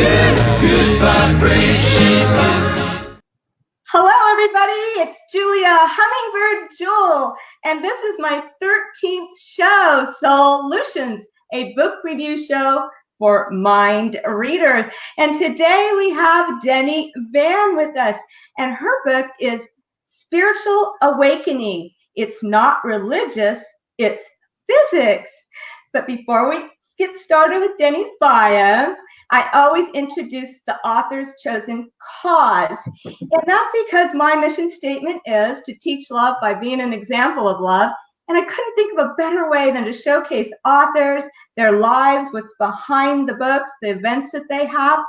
good vibrations. Hello, everybody. It's Julia, Hummingbird Jewel, and this is my 13th show, SOUL-utions, a book review show for mind readers. And today we have Deni Van with us, and her book is Spiritual Awakening. It's not religious, it's physics. But before we get started with Deni's bio, I always introduce the author's chosen cause. And that's because my mission statement is to teach love by being an example of love. And I couldn't think of a better way than to showcase authors, their lives, what's behind the books, the events that they have,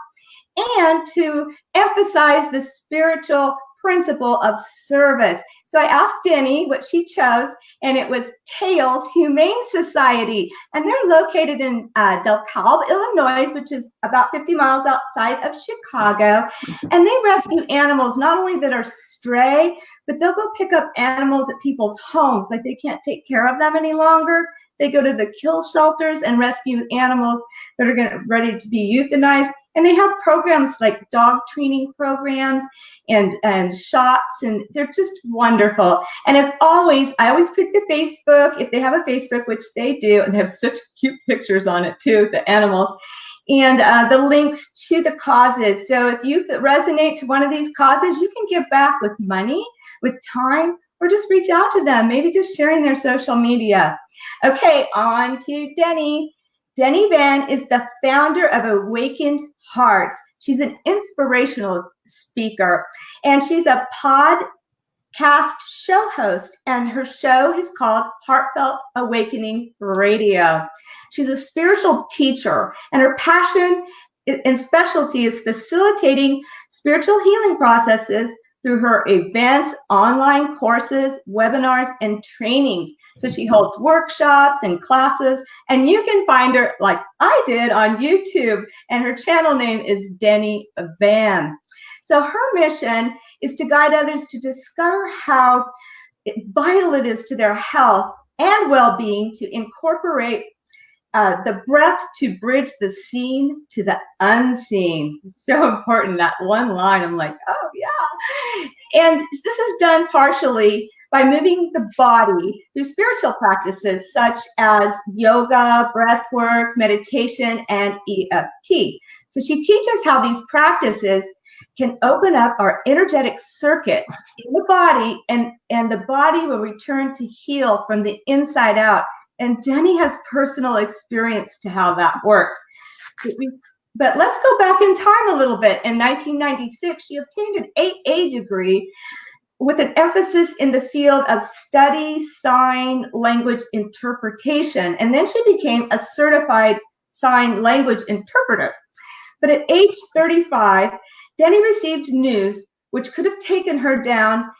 and to emphasize the spiritual principle of service. So I asked Deni what she chose, and it was Tails Humane Society. And they're located in DeKalb, Illinois, which is about 50 miles outside of Chicago. And they rescue animals, not only that are stray, but they'll go pick up animals at people's homes, like they can't take care of them any longer. They go to the kill shelters and rescue animals that are ready to be euthanized. And they have programs like dog training programs and shots, and they're just wonderful. And as always, I always pick the Facebook, if they have a Facebook, which they do, and they have such cute pictures on it too, the animals, and the links to the causes. So if you resonate to one of these causes, you can give back with money, with time, or just reach out to them, maybe just sharing their social media. Okay, on to Deni. Deni Van is the founder of Awakened Hearts. She's an inspirational speaker, and she's a podcast show host, and her show is called Heartfelt Awakening Radio. She's a spiritual teacher, and her passion and specialty is facilitating spiritual healing processes through her events, online courses, webinars, and trainings. So she holds workshops and classes, and you can find her, like I did, on YouTube, and her channel name is Deni Van. So her mission is to guide others to discover how vital it is to their health and well-being to incorporate the breath to bridge the seen to the unseen. It's so important, that one line. I'm like, oh yeah. And this is done partially by moving the body through spiritual practices such as yoga, breath work, meditation, and EFT. So she teaches how these practices can open up our energetic circuits in the body, and the body will return to heal from the inside out. And Deni has personal experience to how that works. But let's go back in time a little bit. In 1996, she obtained an AA degree with an emphasis in the field of study, sign language interpretation. And then she became a certified sign language interpreter. But at age 35, Deni received news which could have taken her down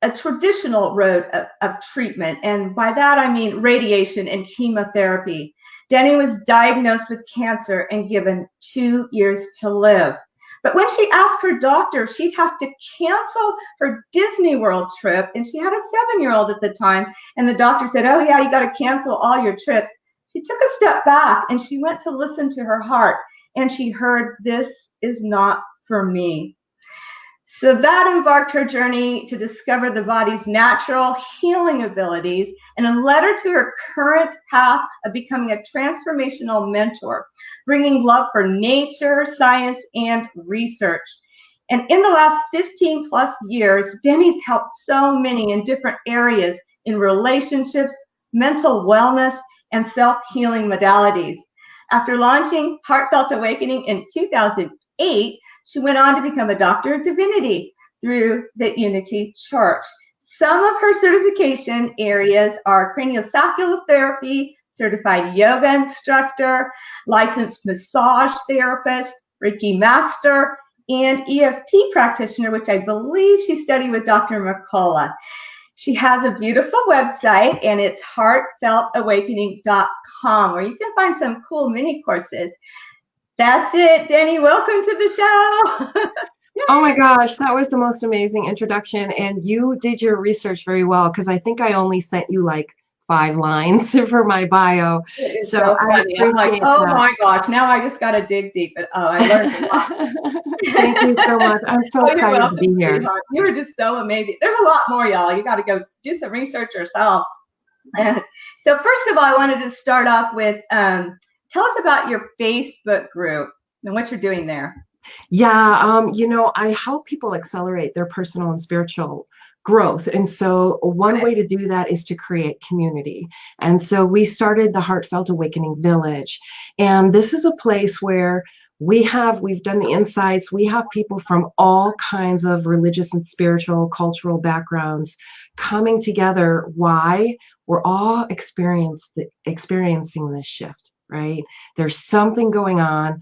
a traditional road of treatment. And by that, I mean radiation and chemotherapy. Deni was diagnosed with cancer and given 2 years to live. But when she asked her doctor, she'd have to cancel her Disney World trip, and she had a 7-year-old at the time, and the doctor said, oh yeah, you got to cancel all your trips. She took a step back, and she went to listen to her heart, and she heard, this is not for me. So that embarked her journey to discover the body's natural healing abilities, and it led her to her current path of becoming a transformational mentor, bringing love for nature, science, and research. And in the last 15 plus years, Deni's helped so many in different areas in relationships, mental wellness, and self-healing modalities. After launching Heartfelt Awakening in 2008, she went on to become a Doctor of Divinity through the Unity Church. Some of her certification areas are craniosacral therapy, certified yoga instructor, licensed massage therapist, Reiki master, and EFT practitioner, which I believe she studied with Dr. McCullough. She has a beautiful website, and it's heartfeltawakening.com, where you can find some cool mini courses. That's it, Deni. Welcome to the show. Oh my gosh, that was the most amazing introduction. And you did your research very well, because I think I only sent you like 5 lines for my bio. It is So so I funny. I'm like, appreciate oh that. my gosh, now I just got to dig deep. I learned a lot. Thank you so much. I'm so Oh, you're excited to welcome, be here. sweetheart. You were just so amazing. There's a lot more, y'all. You got to go do some research yourself. So first of all, I wanted to start off with, tell us about your Facebook group and what you're doing there. Yeah, I help people accelerate their personal and spiritual growth. And so one way to do that is to create community. And so we started the Heartfelt Awakening Village. And this is a place where we've done the insights. We have people from all kinds of religious and spiritual, cultural backgrounds coming together. Why? We're all experiencing this shift, right? There's something going on.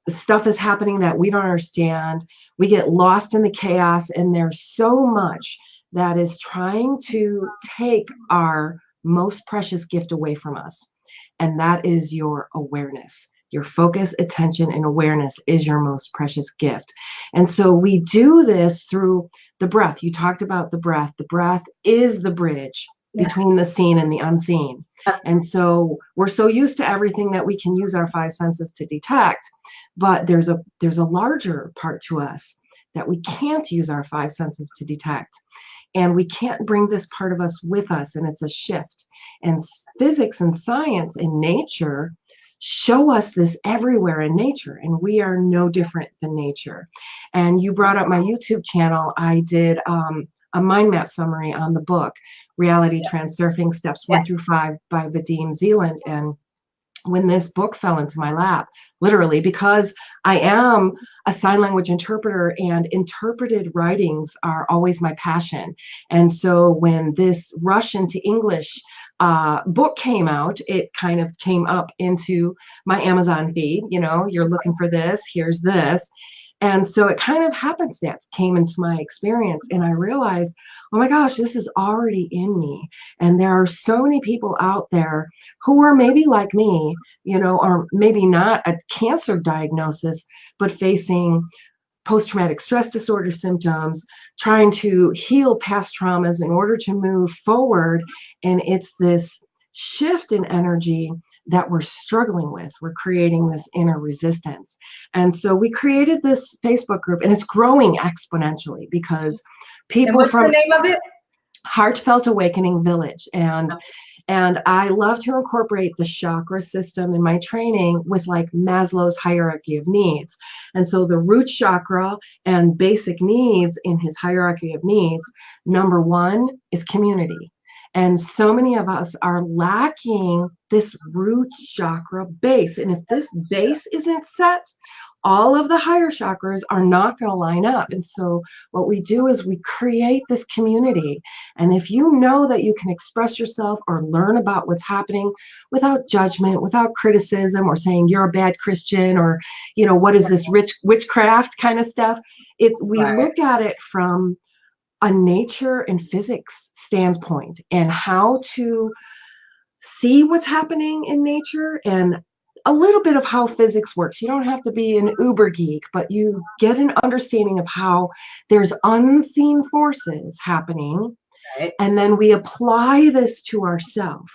Stuff is happening that we don't understand. We get lost in the chaos, and there's so much that is trying to take our most precious gift away from us. And that is your awareness. Your focus, attention, and awareness is your most precious gift. And so we do this through the breath. You talked about the breath. The breath is the bridge between the seen and the unseen. And so we're so used to everything that we can use our 5 senses to detect, but there's a larger part to us that we can't use our 5 senses to detect. And we can't bring this part of us with us, and it's a shift. And physics and science and nature show us this everywhere in nature, and we are no different than nature. And you brought up my YouTube channel. I did a mind map summary on the book, Reality Transurfing Steps 1 through 5 by Vadim Zealand. And when this book fell into my lap, literally, because I am a sign language interpreter and interpreted writings are always my passion. And so when this Russian to English book came out, it kind of came up into my Amazon feed. You're looking for this, here's this. And so it kind of happenstance came into my experience, and I realized, oh my gosh, this is already in me. And there are so many people out there who are maybe like me, or maybe not a cancer diagnosis, but facing post-traumatic stress disorder symptoms, trying to heal past traumas in order to move forward. And it's this shift in energy that we're struggling with. We're creating this inner resistance. And so we created this Facebook group, and it's growing exponentially because people and what's the name of it? Heartfelt Awakening Village. And I love to incorporate the chakra system in my training with like Maslow's hierarchy of needs. And so the root chakra and basic needs in his hierarchy of needs, number 1 is community. And so many of us are lacking this root chakra base. And if this base isn't set, all of the higher chakras are not going to line up. And so what we do is we create this community. And if you know that you can express yourself or learn about what's happening without judgment, without criticism, or saying you're a bad Christian, or, what is this witchcraft kind of stuff? We look at it from a nature and physics standpoint, and how to see what's happening in nature, and a little bit of how physics works. You don't have to be an uber geek, but you get an understanding of how there's unseen forces happening. Right. And then we apply this to ourselves.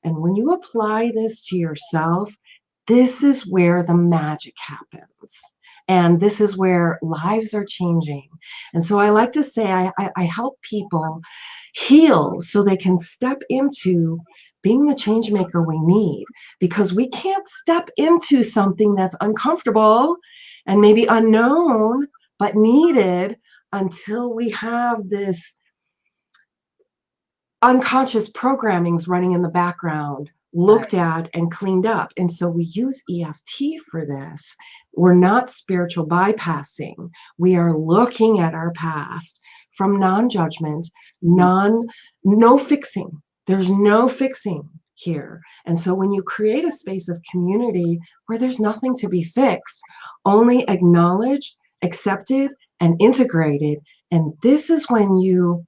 And when you apply this to yourself, this is where the magic happens. And this is where lives are changing. And so I like to say I help people heal so they can step into being the change maker we need, because we can't step into something that's uncomfortable and maybe unknown, but needed, until we have this unconscious programmings running in the background, looked at and cleaned up. And so we use EFT for this. We're not spiritual bypassing. We are looking at our past from non-judgment, no fixing. There's no fixing here. And so when you create a space of community where there's nothing to be fixed, only acknowledged, accepted, and integrated, and this is when you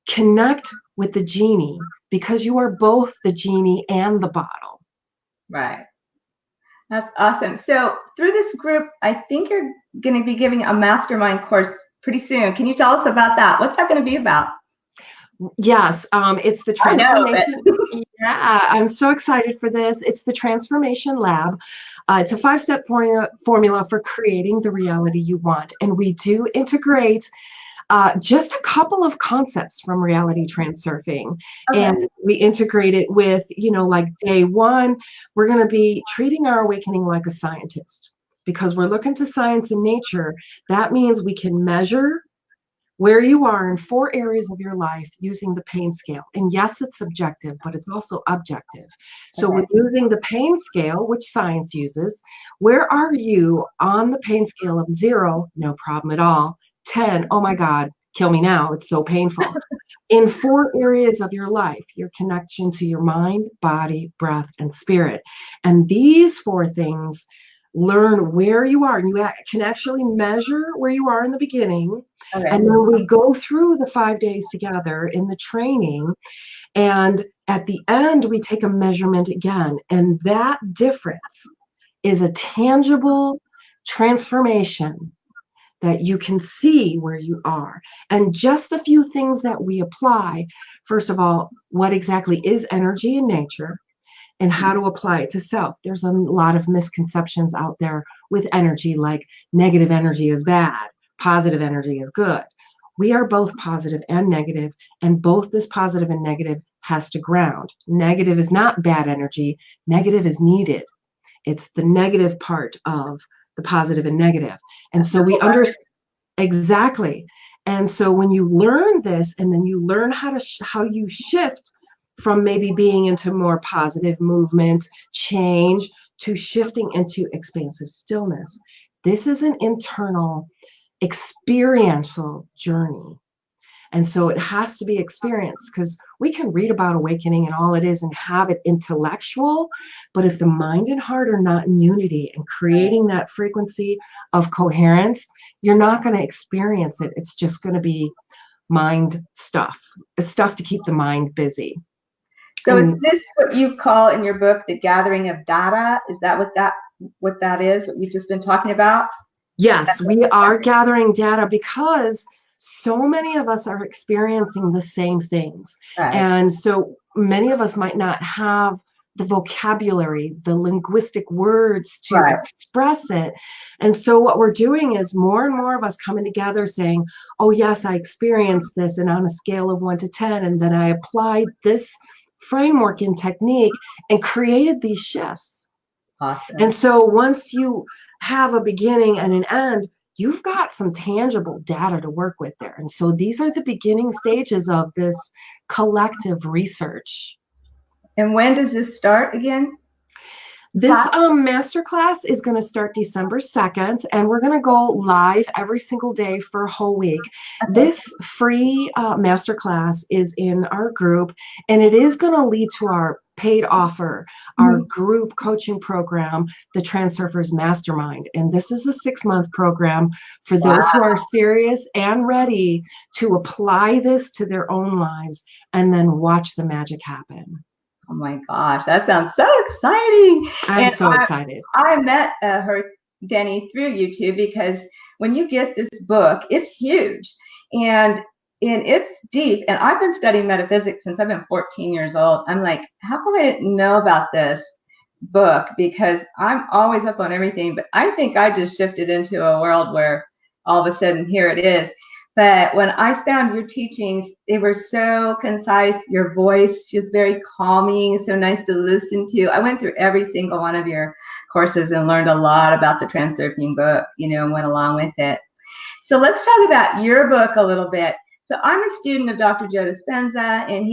connect with the genie, because you are both the genie and the bottle. Right. That's awesome. So through this group, I think you're going to be giving a mastermind course pretty soon. Can you tell us about that? What's that going to be about? Yes, it's the I know transformation. it. Yeah, I'm so excited for this. It's the Transformation Lab. It's a five-step formula for creating the reality you want. And we do integrate just a couple of concepts from reality transurfing. Okay. And we integrate it with, like day one, we're going to be treating our awakening like a scientist because we're looking to science and nature. That means we can measure where you are in 4 areas of your life using the pain scale. And yes, it's subjective, but it's also objective. So Okay. we're using the pain scale, which science uses. Where are you on the pain scale of 0, no problem at all, 10, oh my God, kill me now, it's so painful. In 4 areas of your life, your connection to your mind, body, breath, and spirit. And these 4 things learn where you are. And you can actually measure where you are in the beginning. Okay. And then we go through the 5 days together in the training. And at the end, we take a measurement again. And that difference is a tangible transformation that you can see where you are. And just the few things that we apply, first of all, what exactly is energy in nature and how to apply it to self. There's a lot of misconceptions out there with energy, like negative energy is bad, positive energy is good. We are both positive and negative, and both this positive and negative has to ground. Negative is not bad energy, negative is needed. It's the negative part of the positive and negative. And so we understand exactly. And so when you learn this, and then you learn how you shift from maybe being into more positive movement, change, to shifting into expansive stillness. This is an internal experiential journey. And so it has to be experienced, because we can read about awakening and all it is and have it intellectual, but if the mind and heart are not in unity and creating that frequency of coherence, you're not going to experience it. It's just going to be mind stuff. It's stuff to keep the mind busy. So is And this what you call in your book the gathering of data? Is that what that is? What you've just been talking about? yes, we are gathering data because so many of us are experiencing the same things. Right. And so many of us might not have the vocabulary, the linguistic words to Right. express it. And so what we're doing is more and more of us coming together saying, oh yes, I experienced this, and on a scale of 1 to 10, and then I applied this framework and technique and created these shifts. Awesome. And so once you have a beginning and an end, you've got some tangible data to work with there. And so these are the beginning stages of this collective research. And when does this start again? This masterclass is going to start December 2nd, and we're going to go live every single day for a whole week. Okay. This free masterclass is in our group, and it is going to lead to our paid offer, our group coaching program, the Transurfers Mastermind. And this is a 6-month program for those who are serious and ready to apply this to their own lives and then watch the magic happen. Oh my gosh, that sounds so exciting. I'm so excited. I met her, Deni, through YouTube, because when you get this book, it's huge and it's deep. And I've been studying metaphysics since I've been 14 years old. I'm like, how come I didn't know about this book? Because I'm always up on everything, but I think I just shifted into a world where all of a sudden here it is. But when I found your teachings, they were so concise. Your voice is very calming, so nice to listen to. I went through every single one of your courses and learned a lot about the Transurfing book, and went along with it. So let's talk about your book a little bit. So I'm a student of Dr. Joe Dispenza, and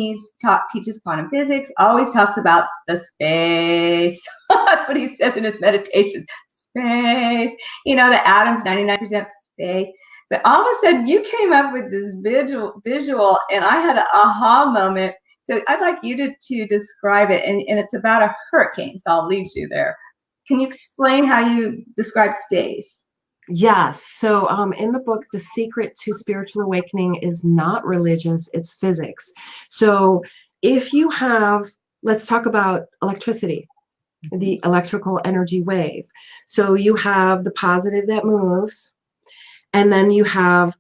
teaches quantum physics, always talks about the space. That's what he says in his meditations, space. The atom's 99% space. But all of a sudden, you came up with this visual, and I had an aha moment. So I'd like you to describe it, and it's about a hurricane, so I'll leave you there. Can you explain how you describe space? Yes. So in the book, The Secret to Spiritual Awakening is not religious, it's physics. So if you have, let's talk about electricity, the electrical energy wave. So you have the positive that moves, and then you have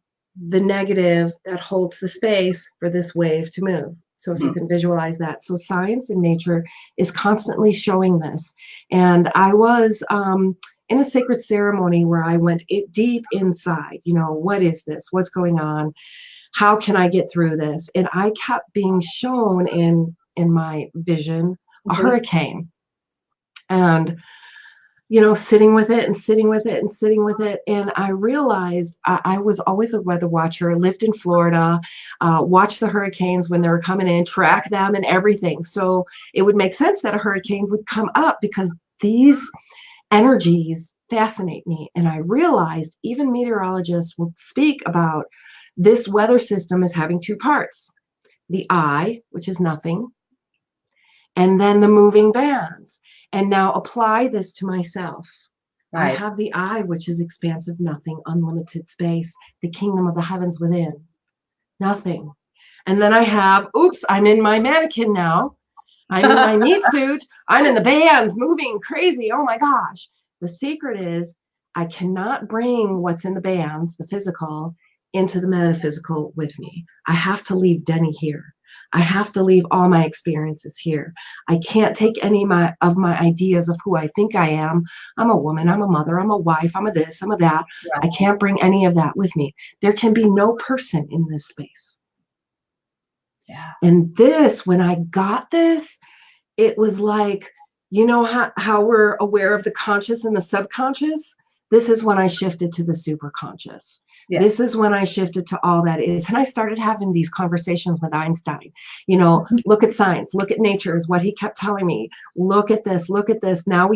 the negative that holds the space for this wave to move. So if you can visualize that. So science and nature is constantly showing this. And I was in a sacred ceremony where I went deep inside, you know, what is this? What's going on? How can I get through this? And I kept being shown in my vision a hurricane. And you know, sitting with it and sitting with it and sitting with it. And I realized I was always a weather watcher, lived in Florida, watched the hurricanes when they were coming in, track them and everything. So it would make sense that a hurricane would come up because these energies fascinate me. And I realized even meteorologists will speak about this weather system as having two parts: the eye, which is nothing, and then the moving bands. And now apply this to myself. Right. I have the I, which is expansive nothing, unlimited space, the kingdom of the heavens within, nothing. And then I have, oops, I'm in my mannequin now. I'm in my meat suit. I'm in the bands moving crazy. Oh my gosh. The secret is I cannot bring what's in the bands, the physical, into the metaphysical with me. I have to leave Deni here. I have to leave all my experiences here. I can't take any of my ideas of who I think I am. I'm a woman, I'm a mother, I'm a wife, I'm a this, I'm a that. Right. I can't bring any of that with me. There can be no person in this space. Yeah. And this, when I got this, it was like, you know how we're aware of the conscious and the subconscious? This is when I shifted to the superconscious. Yes. This is when I shifted to all that is. And I started having these conversations with Einstein. You know, look at science, look at nature is what he kept telling me. Look at this, look at this. Now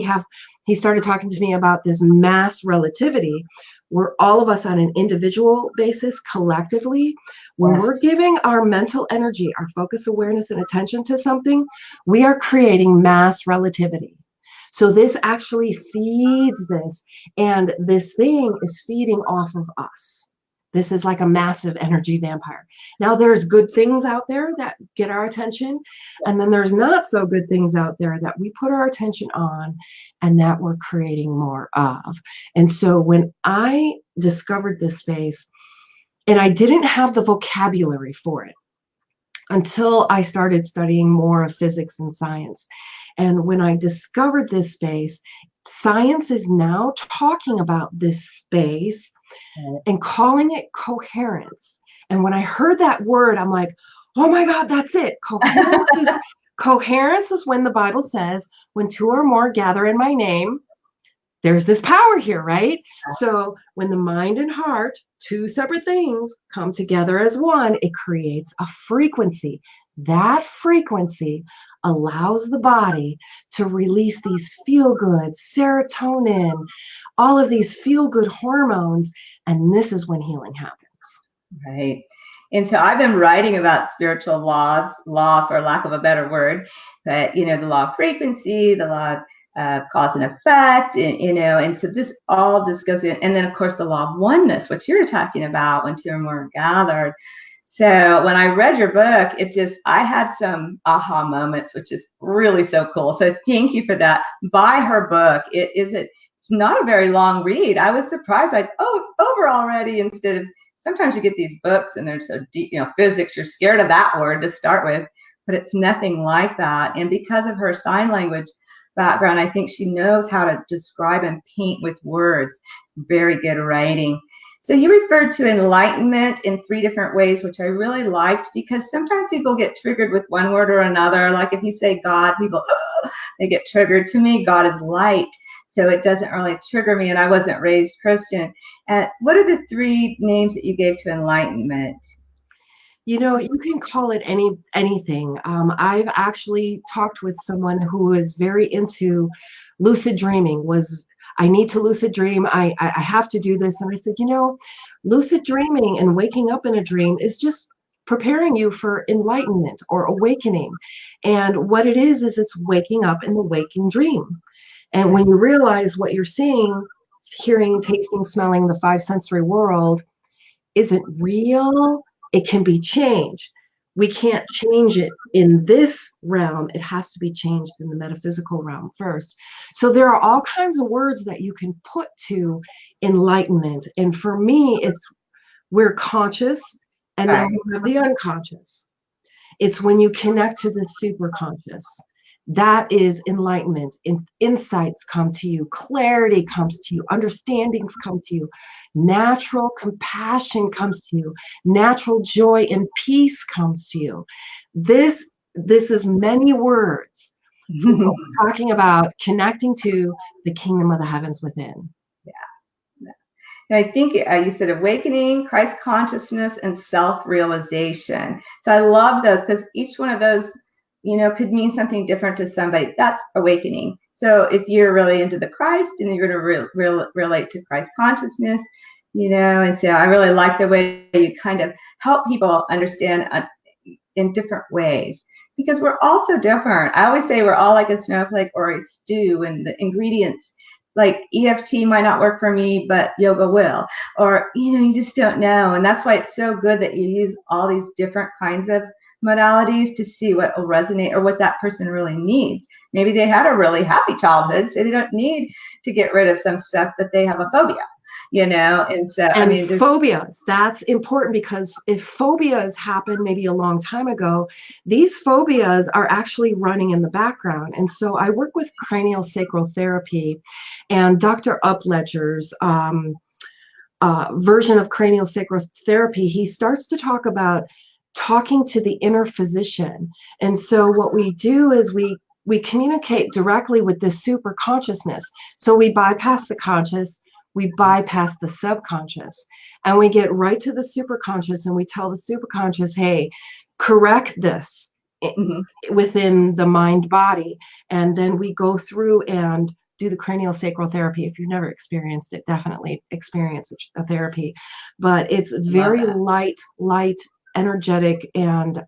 he started talking to me about this mass relativity, where all of us on an individual basis, collectively, when we're giving our mental energy, our focus, awareness, and attention to something, we are creating mass relativity. So this actually feeds this, and this thing is feeding off of us. This is like a massive energy vampire. Now there's good things out there that get our attention, and then there's not so good things out there that we put our attention on and that we're creating more of. And so when I discovered this space, and I didn't have the vocabulary for it until I started studying more of physics and science. And when I discovered this space, science is now talking about this space and calling it coherence. And when I heard that word, I'm like, oh my God, that's it. Coherence is when the Bible says, when two or more gather in my name, there's this power here, right? So when the mind and heart, two separate things, come together as one, it creates a frequency. That frequency allows the body to release these feel-good, serotonin, all of these feel-good hormones, and this is when healing happens. Right. And so I've been writing about spiritual law for lack of a better word, but, you know, the law of frequency, the law of cause and effect, and, you know, and so this all just goes in. And then, of course, the law of oneness, which you're talking about, when two or more are gathered. So when I read your book, I had some aha moments, which is really so cool. So thank you for that. Buy her book. It's not a very long read. I was surprised, like, oh, it's over already, instead of, sometimes you get these books and they're so deep, you know, physics, you're scared of that word to start with, but it's nothing like that. And because of her sign language background, I think she knows how to describe and paint with words. Very good writing. So you referred to enlightenment in 3 different ways, which I really liked, because sometimes people get triggered with one word or another. Like if you say God, people, they get triggered. To me, God is light, so it doesn't really trigger me, and I wasn't raised Christian. What are the 3 names that you gave to enlightenment? You know, you can call it anything. I've actually talked with someone who is very into lucid dreaming, I need to lucid dream. I have to do this. And I said, you know, lucid dreaming and waking up in a dream is just preparing you for enlightenment or awakening. And what it is it's waking up in the waking dream. And when you realize what you're seeing, hearing, tasting, smelling, the 5 sensory world isn't real, it can be changed. We can't change it in this realm. It has to be changed in the metaphysical realm first. So there are all kinds of words that you can put to enlightenment. And for me, it's we're conscious, and then Right. we have the unconscious. It's when you connect to the superconscious. That is enlightenment. Insights come to you, clarity comes to you, understandings come to you, natural compassion comes to you, natural joy and peace comes to you. This is many words for what we're talking about, connecting to the kingdom of the heavens within. And I think you said awakening, Christ consciousness, and self-realization. So I love those because each one of those, could mean something different to somebody. That's awakening. So if you're really into the Christ and you're going to relate to Christ consciousness, and so I really like the way you kind of help people understand in different ways, because we're all so different. I always say we're all like a snowflake or a stew, and the ingredients, like EFT might not work for me, but yoga will, or, you just don't know. And that's why it's so good that you use all these different kinds of modalities to see what will resonate or what that person really needs. Maybe they had a really happy childhood, so they don't need to get rid of some stuff, but they have a phobia, and so, phobias, that's important, because if phobias happened maybe a long time ago, these phobias are actually running in the background. And so I work with cranial sacral therapy, and Dr. Upledger's version of cranial sacral therapy, he starts to talk about talking to the inner physician. And so what we do is we communicate directly with the super consciousness. So we bypass the conscious, we bypass the subconscious, and we get right to the superconscious, and we tell the superconscious, hey, correct this within the mind body. And then we go through and do the cranial sacral therapy. If you've never experienced it, definitely experience a therapy. But it's very light, energetic, and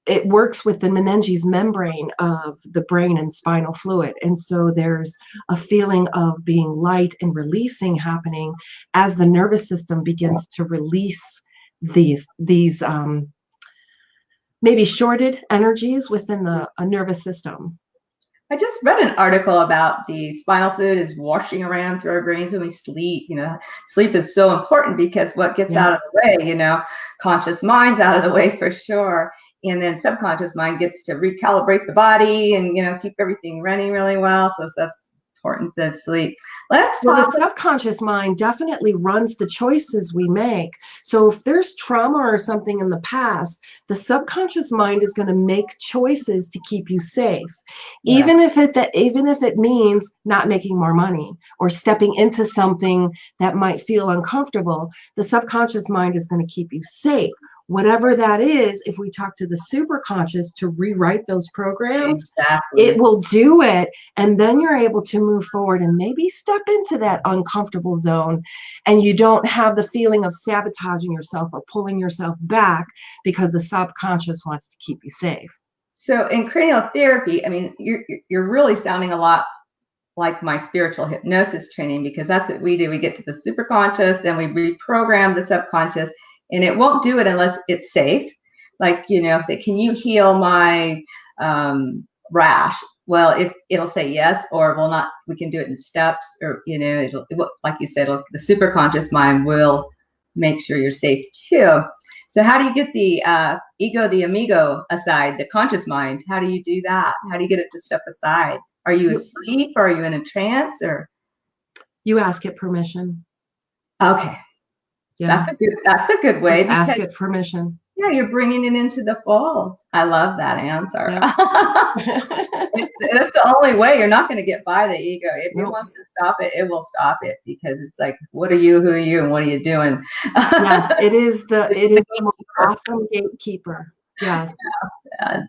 it works with the Menenges membrane of the brain and spinal fluid. And so there's a feeling of being light and releasing happening as the nervous system begins to release these maybe shorted energies within a nervous system. I just read an article about the spinal fluid is washing around through our brains when we sleep. Sleep is so important because what gets out of the way, conscious mind's out of the way for sure. And then subconscious mind gets to recalibrate the body and, keep everything running really well. So that's importance of sleep. The subconscious mind definitely runs the choices we make. So if there's trauma or something in the past, the subconscious mind is going to make choices to keep you safe, even if it means not making more money or stepping into something that might feel uncomfortable. The subconscious mind is going to keep you safe. Whatever that is, if we talk to the superconscious to rewrite those programs, it will do it. And then you're able to move forward and maybe step into that uncomfortable zone. And you don't have the feeling of sabotaging yourself or pulling yourself back because the subconscious wants to keep you safe. So in cranial therapy, you're really sounding a lot like my spiritual hypnosis training, because that's what we do. We get to the superconscious, then we reprogram the subconscious. And it won't do it unless it's safe. Like, say, can you heal my rash? Well, if it'll say yes, or will not, we can do it in steps, or, like you said, the superconscious mind will make sure you're safe too. So how do you get the ego, the amigo aside, the conscious mind? How do you do that? How do you get it to step aside? Are you asleep? Or are you in a trance? Or you ask it permission. Okay. Yeah. That's a good way. Just ask it permission. Yeah, you're bringing it into the fold. I love that answer. Yeah. That's the only way. You're not going to get by the ego. If it wants to stop it, it will stop it, because it's like, what are you? Who are you? And what are you doing? Yes, it is the most awesome gatekeeper. Yes. Yeah.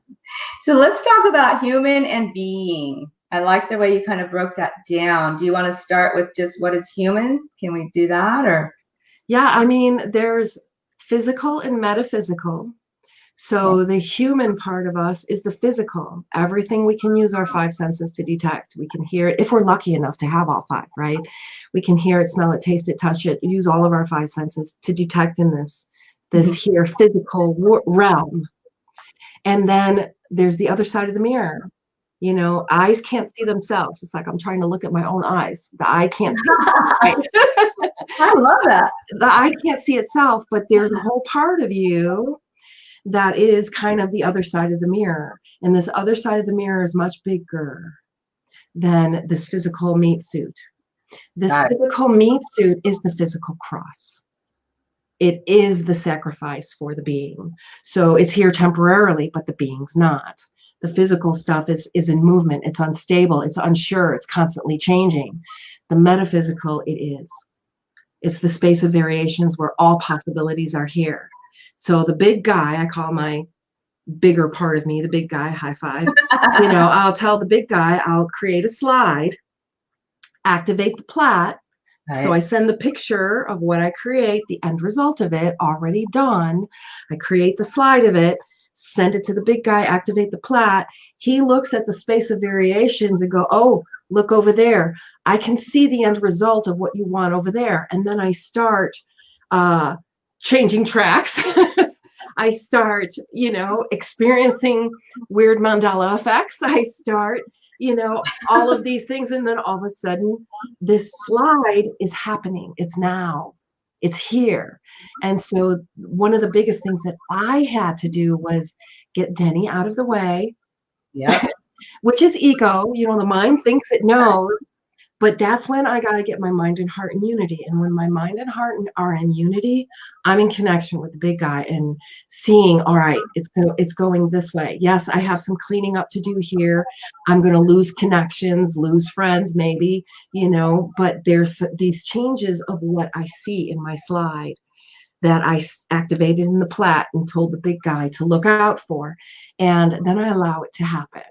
So let's talk about human and being. I like the way you kind of broke that down. Do you want to start with just what is human? Can we do that? Or yeah, there's physical and metaphysical. So the human part of us is the physical. Everything we can use our five senses to detect. We can hear it, if we're lucky enough to have all five, right? We can hear it, smell it, taste it, touch it, use all of our five senses to detect in this here physical realm. And then there's the other side of the mirror. You know, eyes can't see themselves. It's like I'm trying to look at my own eyes. The eye can't see itself, right? I love that. The eye can't see itself, but there's a whole part of you that is kind of the other side of the mirror. And this other side of the mirror is much bigger than this physical meat suit. This Got it. physical meat suit is the physical cross. It is the sacrifice for the being. So it's here temporarily, but the being's not. The physical stuff is in movement. It's unstable. It's unsure. It's constantly changing. The metaphysical, it is. It's the space of variations where all possibilities are here. So the big guy, I call my bigger part of me, the big guy, high five. You know, I'll tell the big guy, I'll create a slide, activate the plat. Right. So I send the picture of what I create, the end result of it already done. I create the slide of it, send it to the big guy, activate the plat. He looks at the space of variations and go, oh, look over there. I can see the end result of what you want over there. And then I start changing tracks. I start, you know, experiencing weird mandala effects. I start, you know, all of these things. And then all of a sudden, this slide is happening. It's now. It's here. And so one of the biggest things that I had to do was get Deni out of the way. Yeah. Which is ego. You know, the mind thinks it knows. But that's when I got to get my mind and heart in unity. And when my mind and heart are in unity, I'm in connection with the big guy and seeing, all right, it's going this way. Yes, I have some cleaning up to do here. I'm going to lose connections, lose friends, maybe, you know, but there's these changes of what I see in my slide that I activated in the plat and told the big guy to look out for. And then I allow it to happen.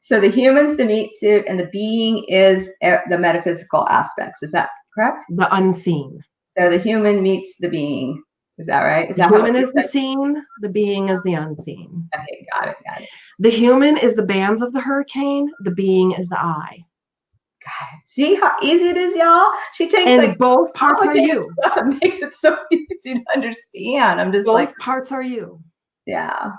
So the human's the meat suit and the being is the metaphysical aspects. Is that correct? The unseen. So the human meets the being. Is that right? Is The that human is the seen, the being is the unseen. Okay, got it. The human is the bands of the hurricane, the being is the eye. Got it. See how easy it is, y'all? She takes And like both parts are you. stuff and makes it so easy to understand. I'm just Both like, parts are you. yeah.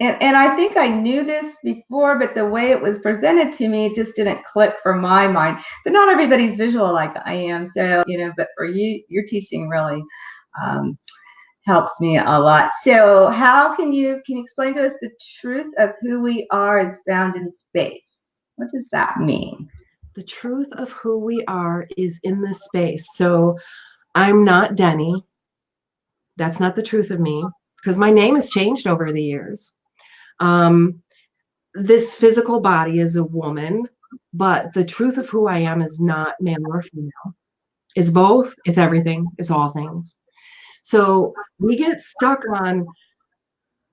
And I think I knew this before, but the way it was presented to me just didn't click for my mind. But not everybody's visual like I am. So, you know, but for you, your teaching really helps me a lot. So how can you explain to us the truth of who we are is found in space? What does that mean? The truth of who we are is in this space. So I'm not Deni. That's not the truth of me because my name has changed over the years. This physical body is a woman, but the truth of who I am is not male or female. It's both. It's everything. It's all things. So we get stuck on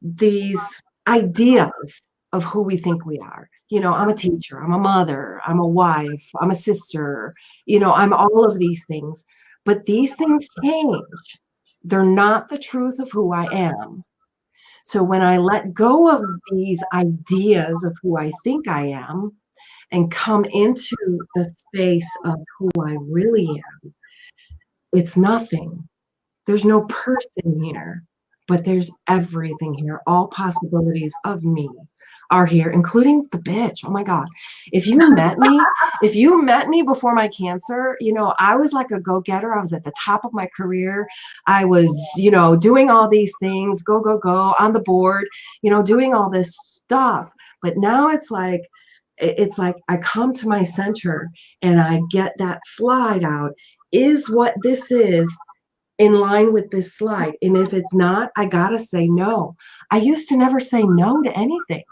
these ideas of who we think we are. You know, I'm a teacher, I'm a mother, I'm a wife, I'm a sister, you know, I'm all of these things. But these things change. They're not the truth of who I am. So when I let go of these ideas of who I think I am and come into the space of who I really am, it's nothing. There's no person here, but there's everything here. All possibilities of me are here, including the bitch. Oh my God. If you met me before my cancer, you know, I was like a go-getter. I was at the top of my career. I was, you know, doing all these things, go, go, go on the board, you know, doing all this stuff. But now it's like I come to my center and I get that slide out. Is what this is in line with this slide? And if it's not, I gotta say no. I used to never say no to anything.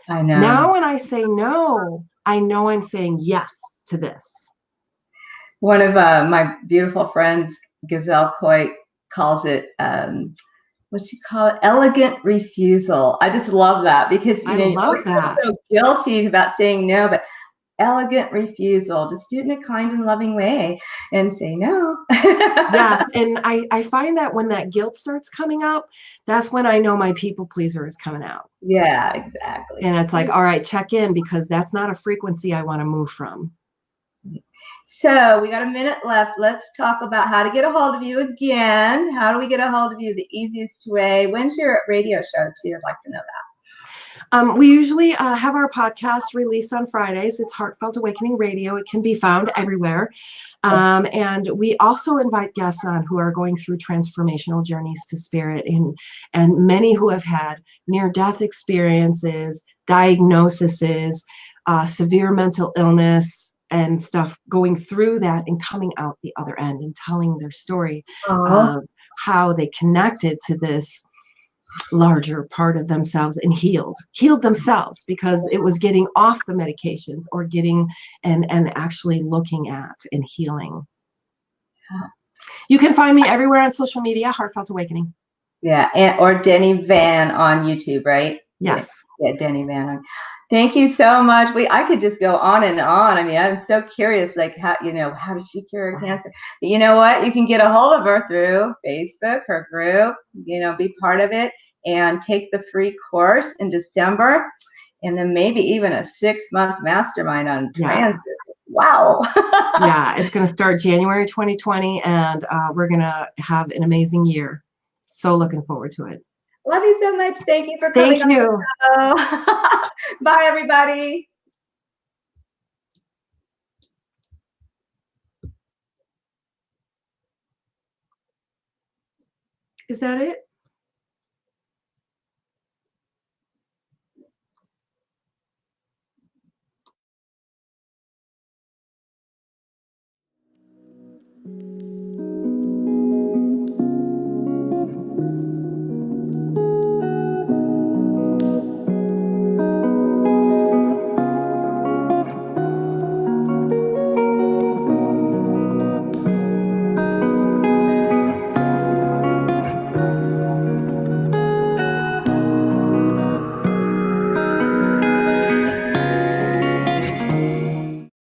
I know. Now when I say no, I know I'm saying yes to this. One of my beautiful friends, Gazelle Coit, calls it, what's she call it? Elegant refusal. I just love that because you know, you always feel so guilty about saying no, but elegant refusal, just do it in a kind and loving way and say no. Yes, and I find that when that guilt starts coming up, that's when I know my people pleaser is coming out. Yeah, exactly. And it's like, all right, check in, because that's not a frequency I want to move from. So we got a minute left. Let's talk about how to get a hold of you again. How do we get a hold of you the easiest way? When's your radio show too? I'd like to know that. We usually have our podcast released on Fridays. It's Heartfelt Awakening Radio. It can be found everywhere. And we also invite guests on who are going through transformational journeys to spirit, and many who have had near-death experiences, diagnoses, severe mental illness and stuff, going through that and coming out the other end and telling their story of how they connected to this larger part of themselves and healed themselves, because it was getting off the medications or getting and actually looking at and healing. You can find me everywhere on social media, Heartfelt Awakening. Yeah, or Deni Van on YouTube, right? Yes. Yeah, Deni Van. Thank you so much. I could just go on and on. I mean, I'm so curious, like how did she cure her cancer? But you know what? You can get a hold of her through Facebook, her group, be part of it and take the free course in December, and then maybe even a 6-month mastermind on Transurfing. Wow. Yeah, it's going to start January 2020, and we're going to have an amazing year. So looking forward to it. Love you so much. Thank you for coming on the show. Bye, everybody. Is that it?